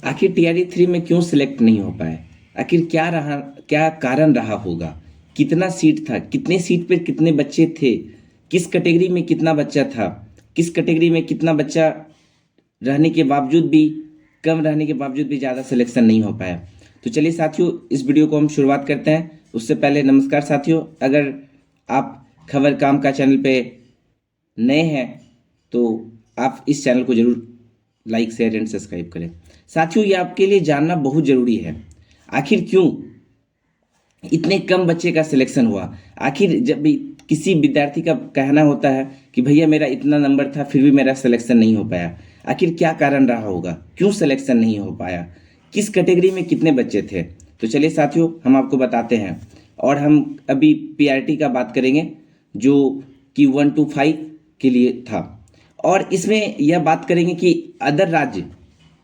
आखिर टीआरई 3 में क्यों सिलेक्ट नहीं हो पाए? आखिर क्या कारण रहा होगा? कितना सीट था? कितने सीट पे कितने बच्चे थे? किस कैटेगरी में कितना बच्चा था? किस कैटेगरी में कितना बच्चा रहने के बावजूद भी कम रहने के बावजूद भी ज़्यादा सिलेक्शन नहीं हो पाया? तो चलिए साथियों, इस वीडियो को हम शुरुआत करते हैं। उससे पहले नमस्कार साथियों, अगर आप खबर काम का चैनल पे नए हैं तो आप इस चैनल को जरूर लाइक शेयर एंड सब्सक्राइब करें। साथियों, ये आपके लिए जानना बहुत ज़रूरी है, आखिर क्यों इतने कम बच्चे का सिलेक्शन हुआ। आखिर जब भी किसी विद्यार्थी का कहना होता है कि भैया मेरा इतना नंबर था फिर भी मेरा सिलेक्शन नहीं हो पाया, आखिर क्या कारण रहा होगा, क्यों सिलेक्शन नहीं हो पाया, किस कैटेगरी में कितने बच्चे थे? तो चलिए साथियों, हम आपको बताते हैं। और हम अभी पीआरटी का बात करेंगे जो कि 1 to 5 के लिए था, और इसमें यह बात करेंगे कि अदर राज्य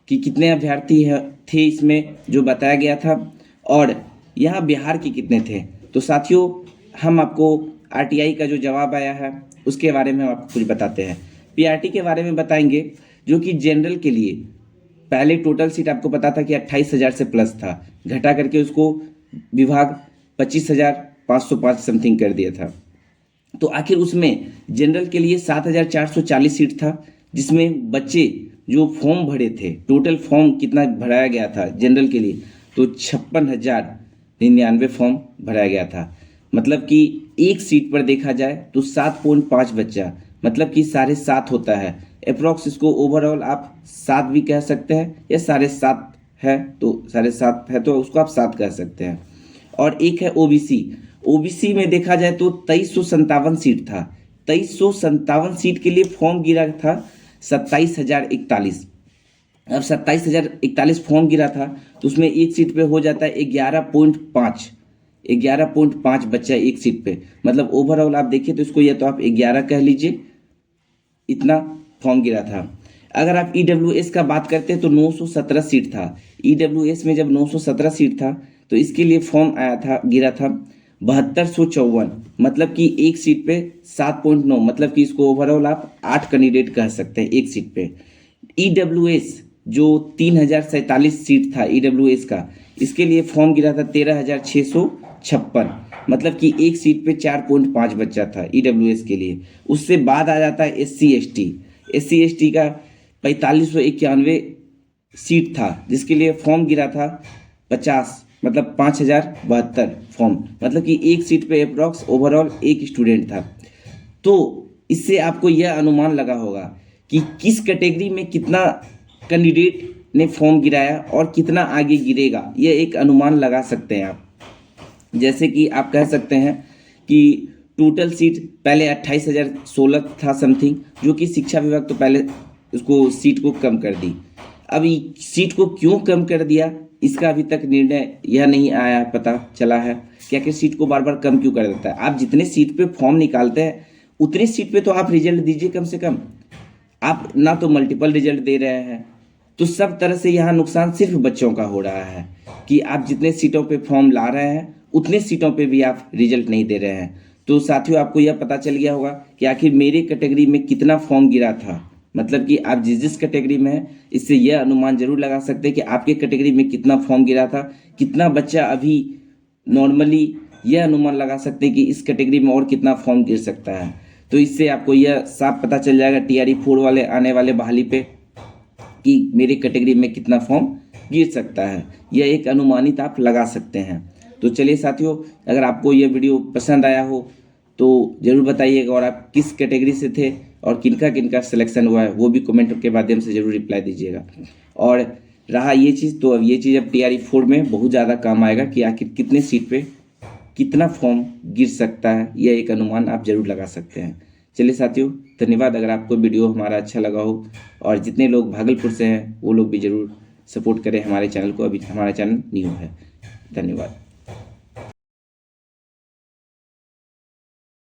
कि कितने अभ्यर्थी थे इसमें जो बताया गया था, और यहाँ बिहार के कितने थे। तो साथियों, हम आपको आरटीआई का जो जवाब आया है उसके बारे में हम आपको कुछ बताते हैं। पीआरटी के बारे में बताएंगे जो कि जनरल के लिए पहले टोटल सीट आपको पता था कि 28,000 से प्लस था, घटा करके उसको विभाग 25,505 समथिंग कर दिया था। तो आखिर उसमें जनरल के लिए 7,440 सीट था, जिसमें बच्चे जो फॉर्म भरे थे, टोटल फॉर्म कितना भराया गया था जनरल के लिए, तो 56,099 फॉर्म भराया गया था। मतलब कि एक सीट पर देखा जाए तो 7.5 बच्चा, मतलब कि 7.5 होता है अप्रॉक्स। इसको ओवरऑल आप 7 भी कह सकते हैं, या 7.5 है तो 7.5 है तो उसको आप 7 कह सकते हैं। और एक है ओबीसी। ओबीसी में देखा जाए तो 2357 सीट था। 2357 सीट के लिए फॉर्म गिरा था 27,041। अब 27,041 फॉर्म गिरा था तो उसमें एक सीट पे हो जाता है 11.5 बच्चा एक सीट पे। मतलब ओवरऑल आप देखिए तो इसको या तो आप 11 कह लीजिए, इतना फॉर्म गिरा था। अगर आप ईडब्ल्यूएस का बात करते हैं तो 917 सीट था। ईडब्ल्यूएस में जब 917 सीट था तो इसके लिए फॉर्म गिरा था 7254, मतलब कि एक सीट पे 7.9, मतलब कि इसको ओवरऑल आप 8 कैंडिडेट कह सकते हैं एक सीट पे। ईडब्ल्यूएस जो 3,047 सीट था ईडब्ल्यूएस का, इसके लिए फॉर्म गिरा था 13,656, मतलब कि एक सीट पे 4.5 बच्चा था ईडब्ल्यूएस के लिए। उससे बाद आ जाता है एससी एसटी का 4591 सीट था, जिसके लिए फॉर्म गिरा था 50, मतलब 5,072 फॉर्म, मतलब कि एक सीट पे अप्रॉक्स ओवरऑल एक स्टूडेंट था। तो इससे आपको यह अनुमान लगा होगा कि किस कैटेगरी में कितना कैंडिडेट ने फॉर्म गिराया और कितना आगे गिरेगा, यह एक अनुमान लगा सकते हैं आप। जैसे कि आप कह सकते हैं कि टोटल सीट पहले 28,016 था समथिंग, जो कि शिक्षा विभाग तो पहले उसको सीट को कम कर दी। अब सीट को क्यों कम कर दिया इसका अभी तक निर्णय यह नहीं आया, पता चला है क्या कि सीट को बार बार कम क्यों कर देता है। आप जितने सीट पे फॉर्म निकालते हैं उतने सीट पे तो आप रिजल्ट दीजिए कम से कम। आप ना तो मल्टीपल रिजल्ट दे रहे हैं, तो सब तरह से यहाँ नुकसान सिर्फ बच्चों का हो रहा है कि आप जितने सीटों पे फॉर्म ला रहे हैं उतने सीटों पे भी आप रिजल्ट नहीं दे रहे हैं। तो साथियों, आपको यह पता चल गया होगा कि आखिर मेरे कैटेगरी में कितना फॉर्म गिरा था। मतलब कि आप जिस जिस कैटेगरी में हैं, इससे यह अनुमान जरूर लगा सकते हैं कि आपके कैटेगरी में कितना फॉर्म गिरा था, कितना बच्चा अभी नॉर्मली यह अनुमान लगा सकते हैं कि इस कैटेगरी में और कितना फॉर्म गिर सकता है। तो इससे आपको यह साफ पता चल जाएगा टीआरई 4 वाले आने वाले बहाली पे कि मेरे कैटेगरी में कितना फॉर्म गिर सकता है। यह एक अनुमानित आप लगा सकते हैं। तो चलिए साथियों, अगर आपको यह वीडियो पसंद आया हो तो ज़रूर बताइएगा, और आप किस कैटेगरी से थे और किनका किनका सिलेक्शन हुआ है वो भी कमेंट के माध्यम से ज़रूर रिप्लाई दीजिएगा। और रहा ये चीज़, तो अब ये चीज़ अब टीआरई 4 में बहुत ज़्यादा काम आएगा कि आखिर कितने सीट पे कितना फॉर्म गिर सकता है, यह एक अनुमान आप जरूर लगा सकते हैं। चलिए साथियों, धन्यवाद। अगर आपको वीडियो हमारा अच्छा लगा हो, और जितने लोग भागलपुर से हैं वो लोग भी ज़रूर सपोर्ट करें हमारे चैनल को, अभी हमारा चैनल न्यू है। धन्यवाद।